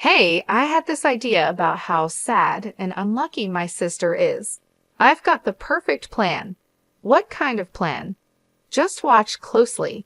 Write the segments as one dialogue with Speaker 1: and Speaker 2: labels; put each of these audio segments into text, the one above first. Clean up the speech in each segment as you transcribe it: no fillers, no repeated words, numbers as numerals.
Speaker 1: Hey, I had this idea about how sad and unlucky my sister is. I've got the perfect plan. What kind of plan? Just watch closely.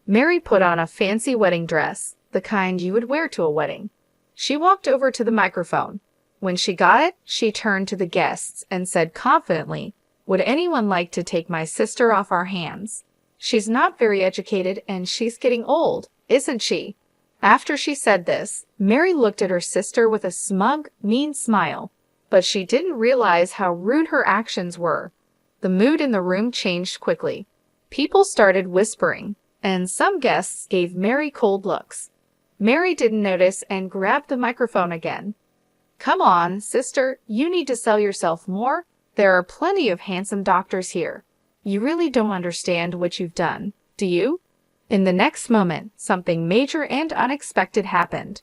Speaker 1: Mary put on a fancy wedding dress, the kind you would wear to a wedding. She walked over to the microphone. When she got it, she turned to the guests and said confidently, "Would anyone like to take my sister off our hands? She's not very educated and she's getting old, isn't she?" After she said this, Mary looked at her sister with a smug, mean smile, but she didn't realize how rude her actions were. The mood in the room changed quickly. People started whispering, and some guests gave Mary cold looks. Mary didn't notice and grabbed the microphone again. "Come on, sister, you need to sell yourself more. There are plenty of handsome doctors here. You really don't understand what you've done, do you?" In the next moment, something major and unexpected happened.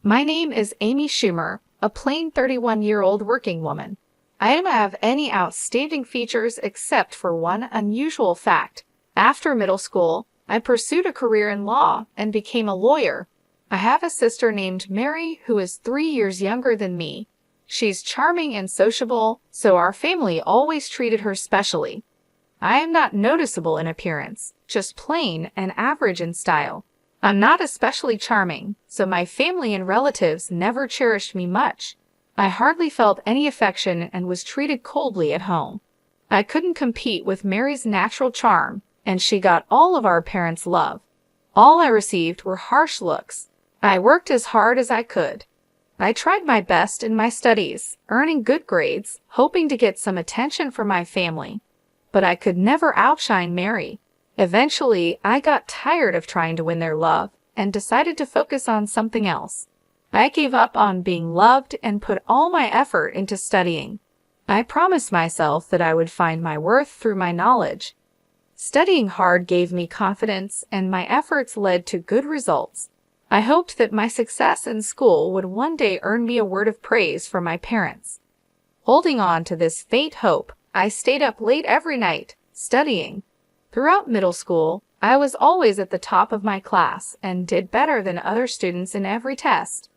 Speaker 1: "My name is Amy Schumer, a plain 31-year-old working woman. I don't have any outstanding features except for one unusual fact. After middle school, I pursued a career in law and became a lawyer. I have a sister named Mary who is 3 years younger than me. She's charming and sociable, so our family always treated her specially. I am not noticeable in appearance, just plain and average in style. I'm not especially charming, so my family and relatives never cherished me much. I hardly felt any affection and was treated coldly at home. I couldn't compete with Mary's natural charm, and she got all of our parents' love. All I received were harsh looks. I worked as hard as I could. I tried my best in my studies, earning good grades, hoping to get some attention from my family. But I could never outshine Mary. Eventually, I got tired of trying to win their love and decided to focus on something else. I gave up on being loved and put all my effort into studying. I promised myself that I would find my worth through my knowledge. Studying hard gave me confidence, and my efforts led to good results. I hoped that my success in school would one day earn me a word of praise from my parents. Holding on to this faint hope, I stayed up late every night, studying. Throughout middle school, I was always at the top of my class and did better than other students in every test.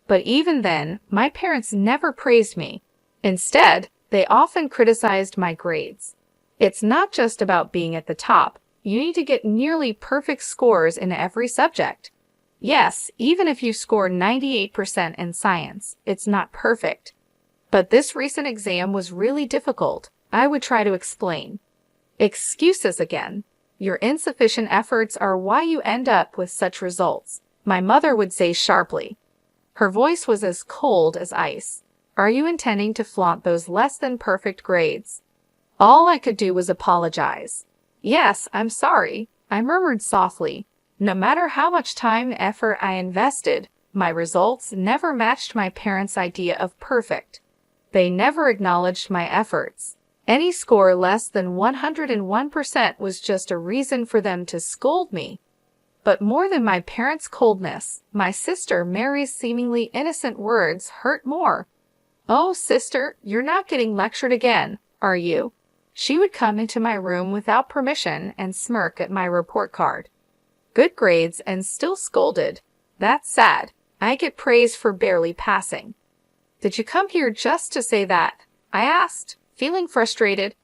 Speaker 1: But even then, my parents never praised me. Instead, they often criticized my grades. It's not just about being at the top. You need to get nearly perfect scores in every subject. Yes, even if you score 98% in science, it's not perfect. But this recent exam was really difficult. I would try to explain. "Excuses again. Your insufficient efforts are why you end up with such results," my mother would say sharply. Her voice was as cold as ice. "Are you intending to flaunt those less than perfect grades?" All I could do was apologize. "Yes, I'm sorry," I murmured softly. No matter how much time and effort I invested, my results never matched my parents' idea of perfect. They never acknowledged my efforts. Any score less than 101% was just a reason for them to scold me. But more than my parents' coldness, my sister Mary's seemingly innocent words hurt more. "Oh, sister, you're not getting lectured again, are you?" She would come into my room without permission and smirk at my report card. Good grades and still scolded. That's sad. I get praise for barely passing. "Did you come here just to say that?" I asked, feeling frustrated.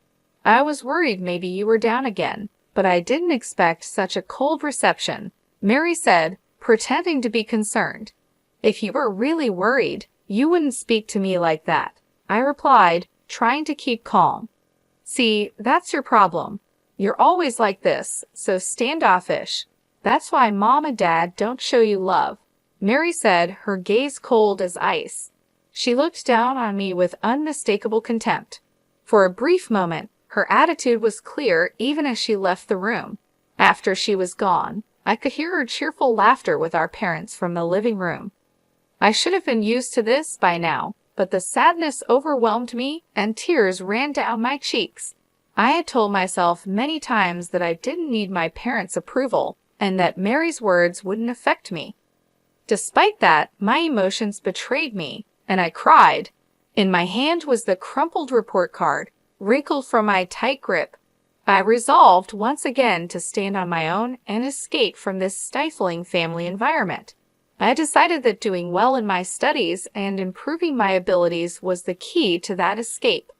Speaker 1: "I was worried maybe you were down again, but I didn't expect such a cold reception," Mary said, pretending to be concerned. "If you were really worried, you wouldn't speak to me like that," I replied, trying to keep calm. "See, that's your problem. You're always like this, so standoffish. That's why Mom and Dad don't show you love," Mary said, her gaze cold as ice. She looked down on me with unmistakable contempt. For a brief moment, her attitude was clear even as she left the room. After she was gone, I could hear her cheerful laughter with our parents from the living room. I should have been used to this by now, but the sadness overwhelmed me and tears ran down my cheeks. I had told myself many times that I didn't need my parents' approval and that Mary's words wouldn't affect me. Despite that, my emotions betrayed me, and I cried. In my hand was the crumpled report card, wrinkled from my tight grip. I resolved once again to stand on my own and escape from this stifling family environment. I decided that doing well in my studies and improving my abilities was the key to that escape.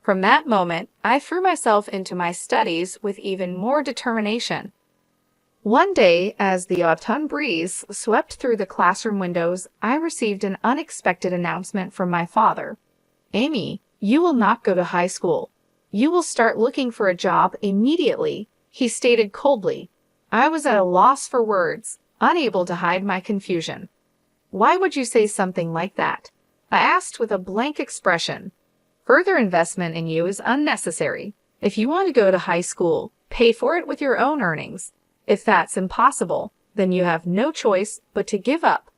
Speaker 1: From that moment, I threw myself into my studies with even more determination. One day, as the autumn breeze swept through the classroom windows, I received an unexpected announcement from my father. "Amy, you will not go to high school. You will start looking for a job immediately," he stated coldly. I was at a loss for words, unable to hide my confusion. "Why would you say something like that?" I asked with a blank expression. "Further investment in you is unnecessary. If you want to go to high school, pay for it with your own earnings. If that's impossible, then you have no choice but to give up."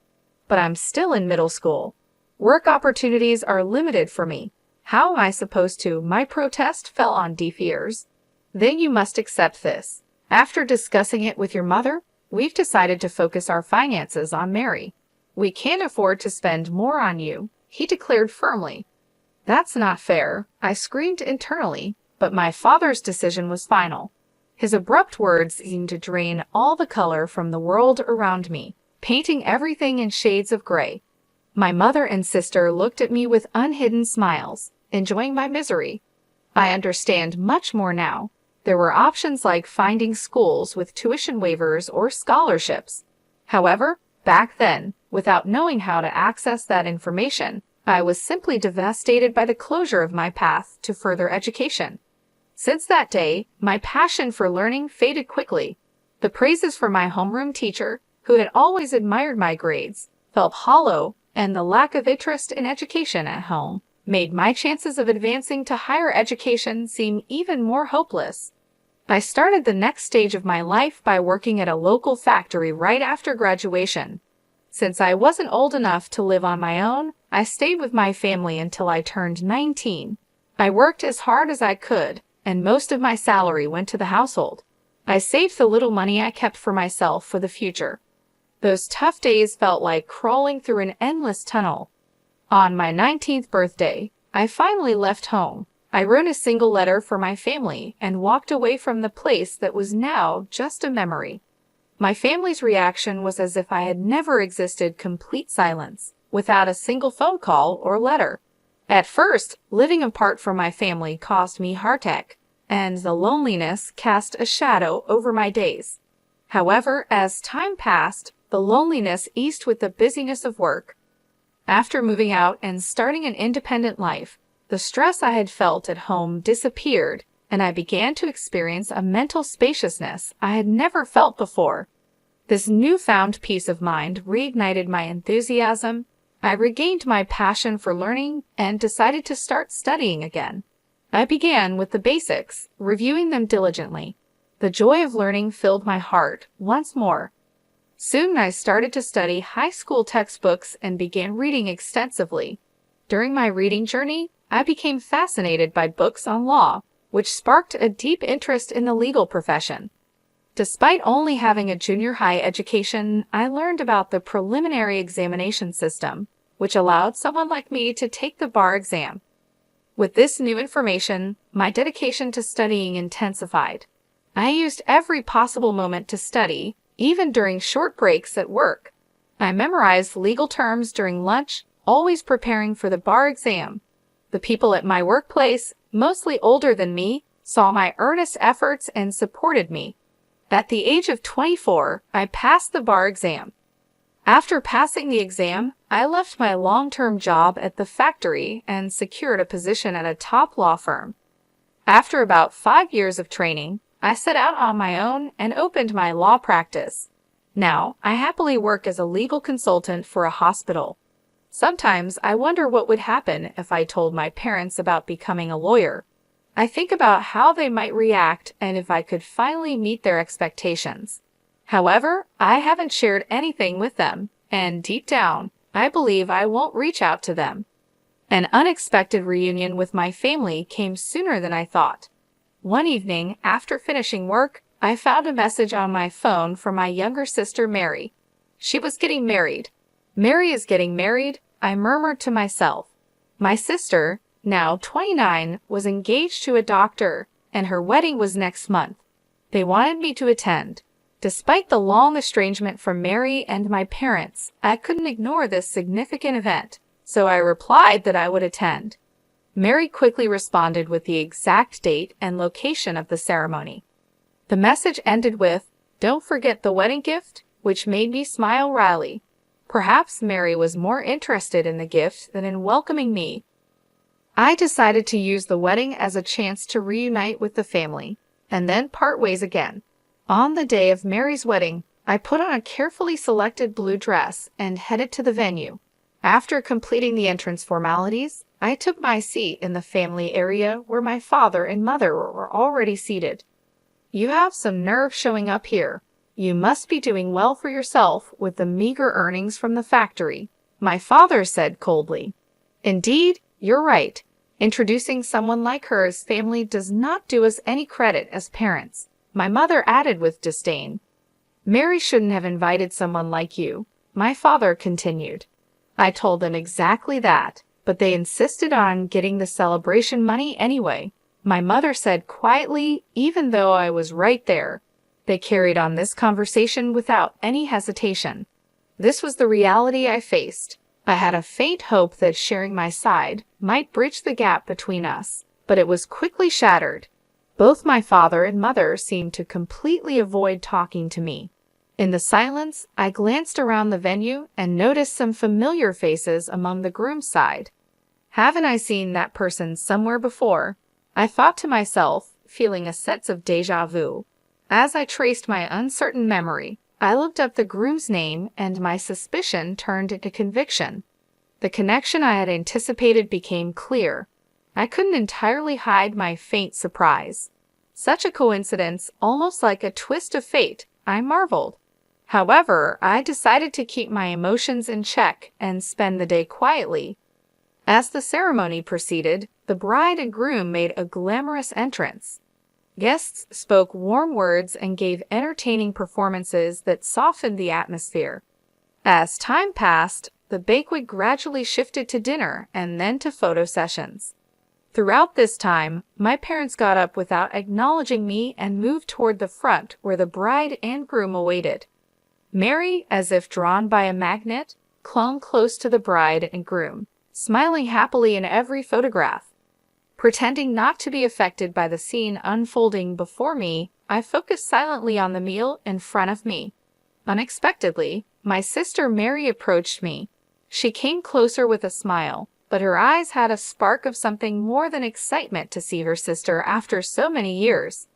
Speaker 1: "But I'm still in middle school. Work opportunities are limited for me. How am I supposed to?" My protest fell on deaf ears. "Then you must accept this. After discussing it with your mother, we've decided to focus our finances on Mary. We can't afford to spend more on you," he declared firmly. "That's not fair," I screamed internally, but my father's decision was final. His abrupt words seemed to drain all the color from the world around me, painting everything in shades of gray. My mother and sister looked at me with unhidden smiles, enjoying my misery. I understand much more now. There were options like finding schools with tuition waivers or scholarships. However, back then, without knowing how to access that information, I was simply devastated by the closure of my path to further education. Since that day, my passion for learning faded quickly. The praises from my homeroom teacher, who had always admired my grades, felt hollow, and the lack of interest in education at home made my chances of advancing to higher education seem even more hopeless. I started the next stage of my life by working at a local factory right after graduation. Since I wasn't old enough to live on my own, I stayed with my family until I turned 19. I worked as hard as I could, and most of my salary went to the household. I saved the little money I kept for myself for the future. Those tough days felt like crawling through an endless tunnel. On my 19th birthday, I finally left home. I wrote a single letter for my family and walked away from the place that was now just a memory. My family's reaction was as if I had never existed. Complete silence, without a single phone call or letter. At first, living apart from my family caused me heartache, and the loneliness cast a shadow over my days. However, as time passed, the loneliness eased with the busyness of work. After moving out and starting an independent life, the stress I had felt at home disappeared, and I began to experience a mental spaciousness I had never felt before. This newfound peace of mind reignited my enthusiasm. I regained my passion for learning and decided to start studying again. I began with the basics, reviewing them diligently. The joy of learning filled my heart once more. Soon I started to study high school textbooks and began reading extensively. During my reading journey, I became fascinated by books on law, which sparked a deep interest in the legal profession. Despite only having a junior high education, I learned about the preliminary examination system, which allowed someone like me to take the bar exam. With this new information, my dedication to studying intensified. I used every possible moment to study, even during short breaks at work. I memorized legal terms during lunch, always preparing for the bar exam. The people at my workplace, mostly older than me, saw my earnest efforts and supported me. At the age of 24, I passed the bar exam. After passing the exam, I left my long-term job at the factory and secured a position at a top law firm. After about 5 years of training, I set out on my own and opened my law practice. Now, I happily work as a legal consultant for a hospital. Sometimes I wonder what would happen if I told my parents about becoming a lawyer. I think about how they might react and if I could finally meet their expectations. However, I haven't shared anything with them, and deep down, I believe I won't reach out to them. An unexpected reunion with my family came sooner than I thought. One evening, after finishing work, I found a message on my phone from my younger sister, Mary. She was getting married. "Mary is getting married," I murmured to myself. My sister, now 29, was engaged to a doctor, and her wedding was next month. They wanted me to attend. Despite the long estrangement from Mary and my parents, I couldn't ignore this significant event, so I replied that I would attend. Mary quickly responded with the exact date and location of the ceremony. The message ended with, "Don't forget the wedding gift," which made me smile wryly. Perhaps Mary was more interested in the gift than in welcoming me. I decided to use the wedding as a chance to reunite with the family, and then part ways again. On the day of Mary's wedding, I put on a carefully selected blue dress and headed to the venue. After completing the entrance formalities, I took my seat in the family area where my father and mother were already seated. "You have some nerve showing up here. You must be doing well for yourself with the meager earnings from the factory," my father said coldly. "Indeed, you're right. Introducing someone like her as family does not do us any credit as parents," my mother added with disdain. "Mary shouldn't have invited someone like you," my father continued. I told them exactly that, but they insisted on getting the celebration money anyway, my mother said quietly, even though I was right there. They carried on this conversation without any hesitation. This was the reality I faced. I had a faint hope that sharing my side might bridge the gap between us, but it was quickly shattered. Both my father and mother seemed to completely avoid talking to me. In the silence, I glanced around the venue and noticed some familiar faces among the groom's side. Haven't I seen that person somewhere before? I thought to myself, feeling a sense of déjà vu. As I traced my uncertain memory, I looked up the groom's name and my suspicion turned into conviction. The connection I had anticipated became clear. I couldn't entirely hide my faint surprise. Such a coincidence, almost like a twist of fate, I marveled. However, I decided to keep my emotions in check and spend the day quietly. As the ceremony proceeded, the bride and groom made a glamorous entrance. Guests spoke warm words and gave entertaining performances that softened the atmosphere. As time passed, the banquet gradually shifted to dinner and then to photo sessions. Throughout this time, my parents got up without acknowledging me and moved toward the front where the bride and groom awaited. Mary, as if drawn by a magnet, clung close to the bride and groom, smiling happily in every photograph. Pretending not to be affected by the scene unfolding before me, I focused silently on the meal in front of me. Unexpectedly, my sister Mary approached me. She came closer with a smile, but her eyes had a spark of something more than excitement to see her sister after so many years.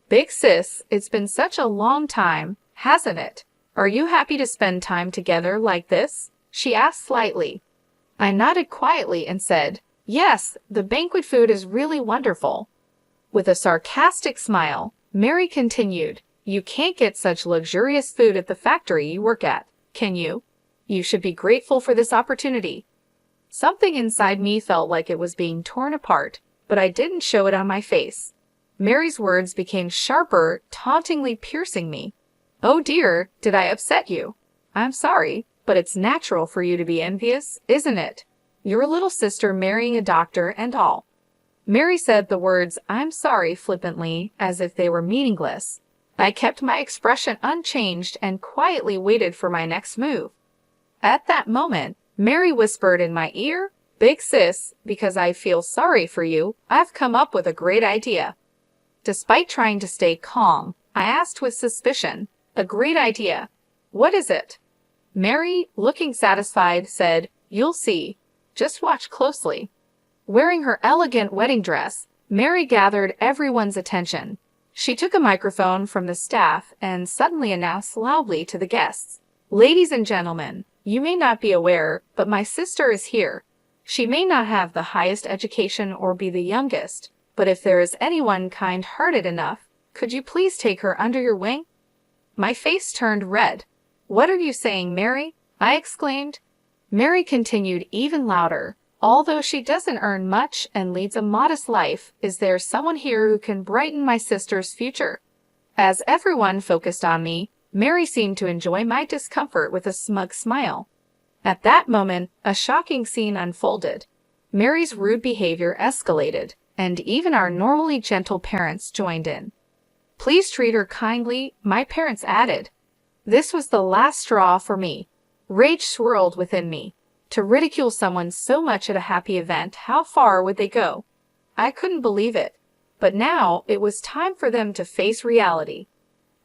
Speaker 1: "Big sis, it's been such a long time, hasn't it? Are you happy to spend time together like this?" she asked slightly. I nodded quietly and said, "Yes, the banquet food is really wonderful." With a sarcastic smile, Mary continued, "You can't get such luxurious food at the factory you work at, can you? You should be grateful for this opportunity." Something inside me felt like it was being torn apart, but I didn't show it on my face. Mary's words became sharper, tauntingly piercing me. "Oh dear, did I upset you? I'm sorry, but it's natural for you to be envious, isn't it? Your little sister marrying a doctor and all." Mary said the words "I'm sorry" flippantly, as if they were meaningless. I kept my expression unchanged and quietly waited for my next move. At that moment, Mary whispered in my ear, "Big sis, because I feel sorry for you, I've come up with a great idea." Despite trying to stay calm, I asked with suspicion, "A great idea? What is it?" Mary, looking satisfied, said, "You'll see. Just watch closely." Wearing her elegant wedding dress, Mary gathered everyone's attention. She took a microphone from the staff and suddenly announced loudly to the guests, "Ladies and gentlemen, you may not be aware, but my sister is here. She may not have the highest education or be the youngest, but if there is anyone kind-hearted enough, could you please take her under your wing?" My face turned red. "What are you saying, Mary?" I exclaimed. Mary continued even louder. "Although she doesn't earn much and leads a modest life, is there someone here who can brighten my sister's future?" As everyone focused on me, Mary seemed to enjoy my discomfort with a smug smile. At that moment, a shocking scene unfolded. Mary's rude behavior escalated, and even our normally gentle parents joined in. Please treat her kindly, my parents added. This was the last straw for me. Rage swirled within me. To ridicule someone so much at a happy event, how far would they go? I couldn't believe it. But now it was time for them to face reality.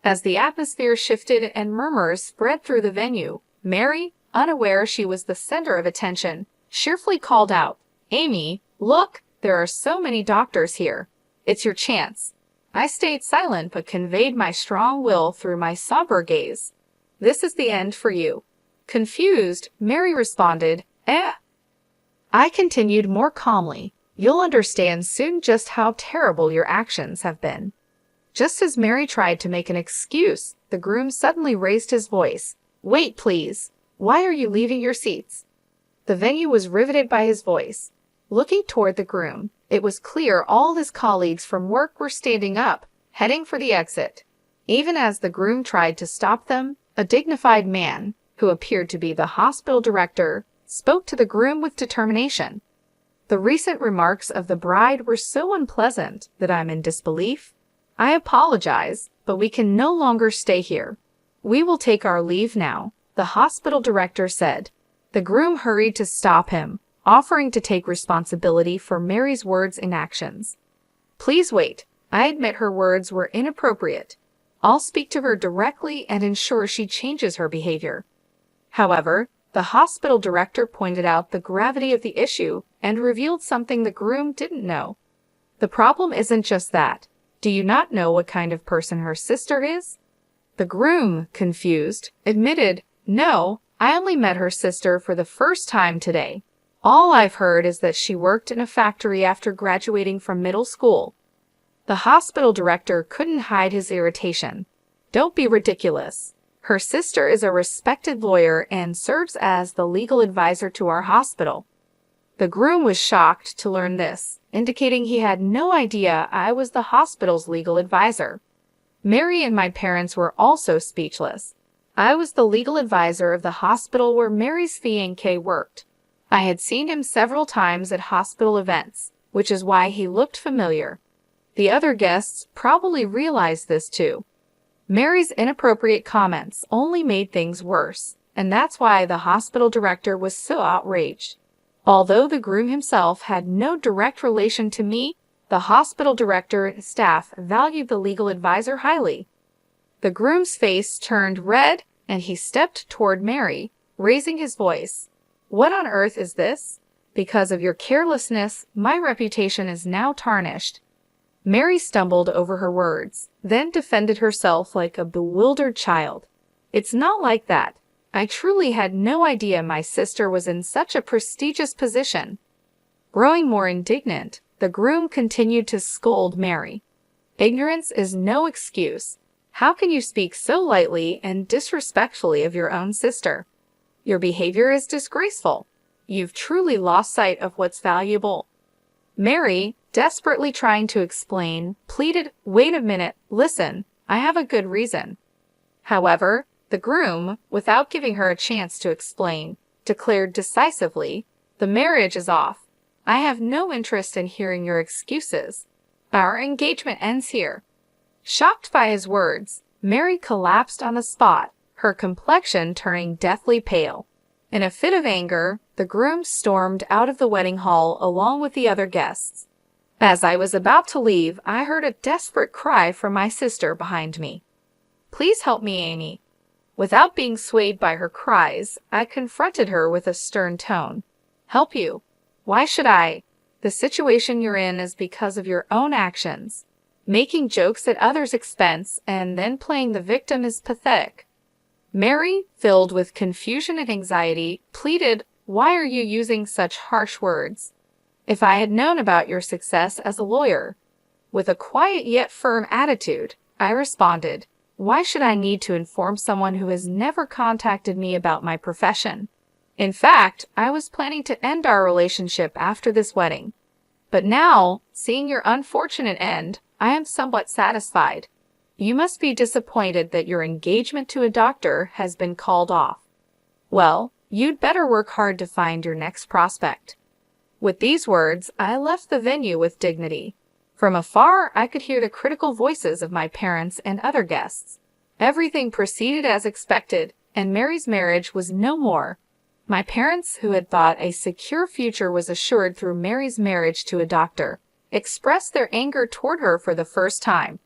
Speaker 1: As the atmosphere shifted and murmurs spread through the venue, Mary, unaware she was the center of attention, cheerfully called out, "Amy, look, there are so many doctors here. It's your chance." I stayed silent but conveyed my strong will through my somber gaze. "This is the end for you." Confused, Mary responded, "Eh." I continued more calmly, "You'll understand soon just how terrible your actions have been." Just as Mary tried to make an excuse, the groom suddenly raised his voice. "Wait, please. Why are you leaving your seats?" The venue was riveted by his voice. Looking toward the groom, it was clear all his colleagues from work were standing up, heading for the exit. Even as the groom tried to stop them, a dignified man, who appeared to be the hospital director, spoke to the groom with determination. "The recent remarks of the bride were so unpleasant that I'm in disbelief. I apologize, but we can no longer stay here. We will take our leave now," the hospital director said. The groom hurried to stop him, offering to take responsibility for Mary's words and actions. "Please wait. I admit her words were inappropriate. I'll speak to her directly and ensure she changes her behavior." However, the hospital director pointed out the gravity of the issue and revealed something the groom didn't know. "The problem isn't just that. Do you not know what kind of person her sister is?" The groom, confused, admitted, "No, I only met her sister for the first time today. All I've heard is that she worked in a factory after graduating from middle school." The hospital director couldn't hide his irritation. "Don't be ridiculous. Her sister is a respected lawyer and serves as the legal advisor to our hospital." The groom was shocked to learn this, indicating he had no idea I was the hospital's legal advisor. Mary and my parents were also speechless. I was the legal advisor of the hospital where Mary's fiancé worked. I had seen him several times at hospital events, which is why he looked familiar. The other guests probably realized this too. Mary's inappropriate comments only made things worse, and that's why the hospital director was so outraged. Although the groom himself had no direct relation to me, the hospital director and staff valued the legal advisor highly. The groom's face turned red, and he stepped toward Mary, raising his voice. "What on earth is this? Because of your carelessness, my reputation is now tarnished." Mary stumbled over her words, then defended herself like a bewildered child. "It's not like that. I truly had no idea my sister was in such a prestigious position." Growing more indignant, the groom continued to scold Mary. "Ignorance is no excuse. How can you speak so lightly and disrespectfully of your own sister? Your behavior is disgraceful. You've truly lost sight of what's valuable." Mary, desperately trying to explain, pleaded, "Wait a minute, listen, I have a good reason." However, the groom, without giving her a chance to explain, declared decisively, "The marriage is off. I have no interest in hearing your excuses. Our engagement ends here." Shocked by his words, Mary collapsed on the spot, her complexion turning deathly pale. In a fit of anger, the groom stormed out of the wedding hall along with the other guests. As I was about to leave, I heard a desperate cry from my sister behind me. "Please help me, Amy." Without being swayed by her cries, I confronted her with a stern tone. "Help you? Why should I? The situation you're in is because of your own actions. Making jokes at others' expense and then playing the victim is pathetic." Mary, filled with confusion and anxiety, pleaded, "Why are you using such harsh words? If I had known about your success as a lawyer." With a quiet yet firm attitude, I responded, "Why should I need to inform someone who has never contacted me about my profession? In fact, I was planning to end our relationship after this wedding. But now, seeing your unfortunate end, I am somewhat satisfied. You must be disappointed that your engagement to a doctor has been called off. Well, you'd better work hard to find your next prospect." With these words, I left the venue with dignity. From afar, I could hear the critical voices of my parents and other guests. Everything proceeded as expected, and Mary's marriage was no more. My parents, who had thought a secure future was assured through Mary's marriage to a doctor, expressed their anger toward her for the first time.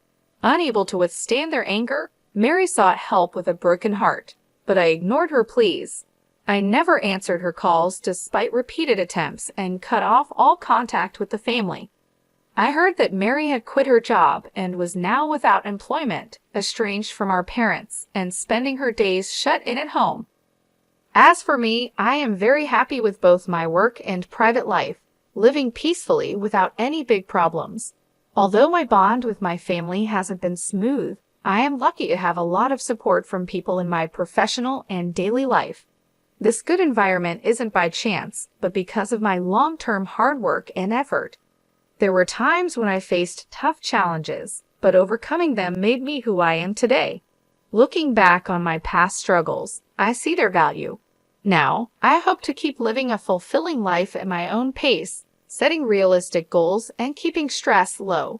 Speaker 1: Unable to withstand their anger, Mary sought help with a broken heart, but I ignored her pleas. I never answered her calls despite repeated attempts and cut off all contact with the family. I heard that Mary had quit her job and was now without employment, estranged from our parents, and spending her days shut in at home. As for me, I am very happy with both my work and private life, living peacefully without any big problems. Although my bond with my family hasn't been smooth, I am lucky to have a lot of support from people in my professional and daily life. This good environment isn't by chance, but because of my long-term hard work and effort. There were times when I faced tough challenges, but overcoming them made me who I am today. Looking back on my past struggles, I see their value. Now, I hope to keep living a fulfilling life at my own pace, setting realistic goals and keeping stress low.